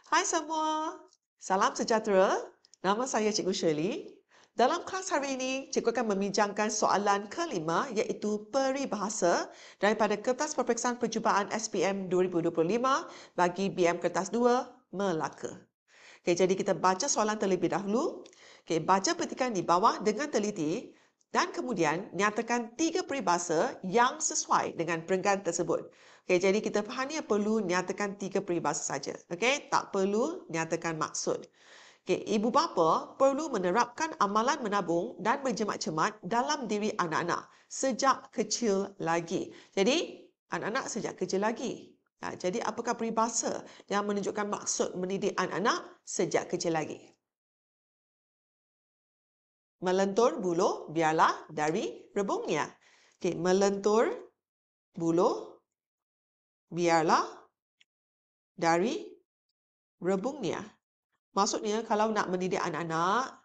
Hai semua, salam sejahtera. Nama saya Cikgu Shirley. Dalam kelas hari ini, cikgu akan membincangkan soalan kelima iaitu peribahasa daripada Kertas Peperiksaan Percubaan SPM 2025 bagi BM Kertas 2, Melaka. Okay, jadi kita baca soalan terlebih dahulu. Okay, baca petikan di bawah dengan teliti dan kemudian nyatakan 3 peribahasa yang sesuai dengan perenggan tersebut. Okay, jadi kita hanya perlu nyatakan 3 peribahasa saja. Okay, tak perlu nyatakan maksud. Okay, ibu bapa perlu menerapkan amalan menabung dan berjemat-jemat dalam diri anak-anak sejak kecil lagi. Jadi, anak-anak sejak kecil lagi. Jadi, apakah peribahasa yang menunjukkan maksud mendidik anak-anak sejak kecil lagi? Melentur buluh biarlah dari rebungnya. Okay, melentur buluh biarlah dari rebungnya. Maksudnya, kalau nak mendidik anak-anak,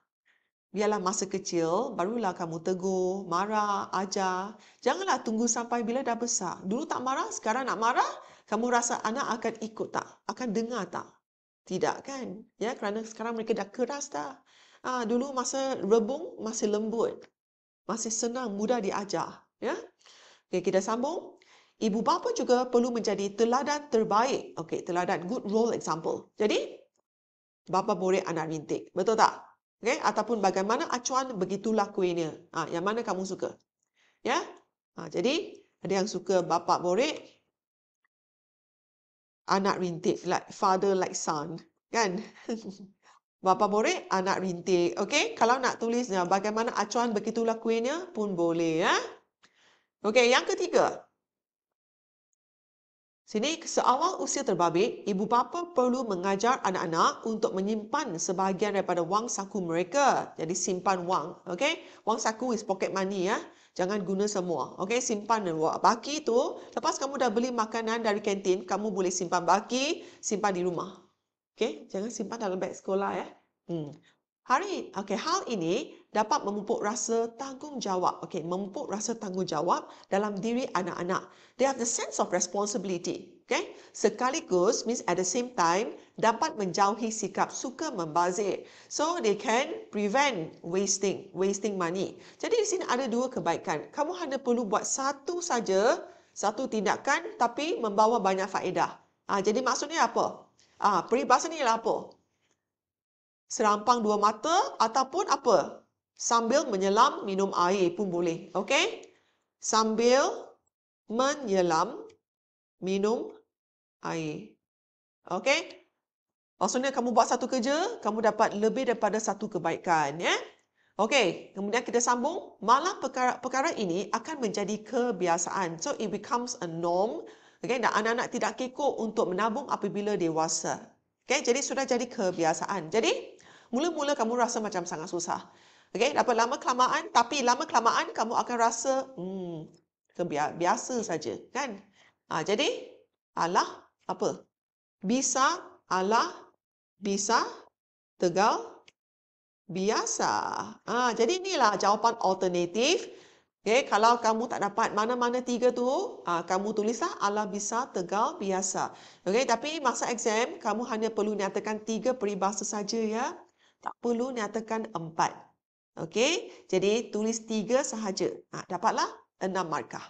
biarlah masa kecil, barulah kamu tegur, marah, ajar. Janganlah tunggu sampai bila dah besar. Dulu tak marah, sekarang nak marah, kamu rasa anak akan ikut tak? Akan dengar tak? Tidak kan? Ya, kerana sekarang mereka dah keras dah. Dulu masa rebung, masih lembut. Masih senang, mudah diajar. Ya? Okay, kita sambung. Ibu bapa juga perlu menjadi teladan terbaik. Okay, teladan good role example. Jadi, bapa borek anak rintik. Betul tak? Okay? Ataupun bagaimana acuan, begitulah kuenya. Yang mana kamu suka? Ya? Jadi, ada yang suka bapa borek, anak rintik. Like father like son. Kan? Bapa borek, anak rintik. Okay? Kalau nak tulis bagaimana acuan, begitulah kuenya pun boleh. Ya? Okay, yang ketiga. Sini, seawal usia terbabit, ibu bapa perlu mengajar anak-anak untuk menyimpan sebahagian daripada wang saku mereka. Jadi, simpan wang. Okay? Wang saku is pocket money. Ya? Jangan guna semua. Okay? Simpan baki tu. Lepas kamu dah beli makanan dari kantin, kamu boleh simpan baki, simpan di rumah. Okay? Jangan simpan dalam beg sekolah. Ya? Hal ini dapat memupuk rasa tanggungjawab. Okay, memupuk rasa tanggungjawab dalam diri anak-anak. They have the sense of responsibility. Okay, sekaligus means at the same time dapat menjauhi sikap suka membazir. So they can prevent wasting money. Jadi di sini ada dua kebaikan. Kamu hanya perlu buat satu saja, satu tindakan tapi membawa banyak faedah. Jadi maksudnya apa? Peribahasa ni ialah apa? Serampang dua mata ataupun apa? Sambil menyelam minum air pun boleh. Okey? Sambil menyelam minum air. Okey? Maksudnya kamu buat satu kerja, kamu dapat lebih daripada satu kebaikan. Ya? Okey, kemudian kita sambung. Malah perkara ini akan menjadi kebiasaan. So, it becomes a norm. Okay? Dan anak-anak tidak kekok untuk menabung apabila dewasa. Okay? Jadi, sudah jadi kebiasaan. Jadi, mula-mula kamu rasa macam sangat susah. Okay? Dapat lama-kelamaan, tapi lama-kelamaan kamu akan rasa biasa saja. Kan? Jadi, alah apa? Bisa, alah, bisa, tegal, biasa. Jadi inilah jawapan alternatif. Okay, kalau kamu tak dapat mana-mana tiga tu, kamu tulislah alah, bisa, tegal, biasa. Okay, tapi masa exam, kamu hanya perlu nyatakan 3 peribahasa saja ya. Tak perlu nyatakan 4. Okay, jadi tulis 3 sahaja. Dapatlah 6 markah.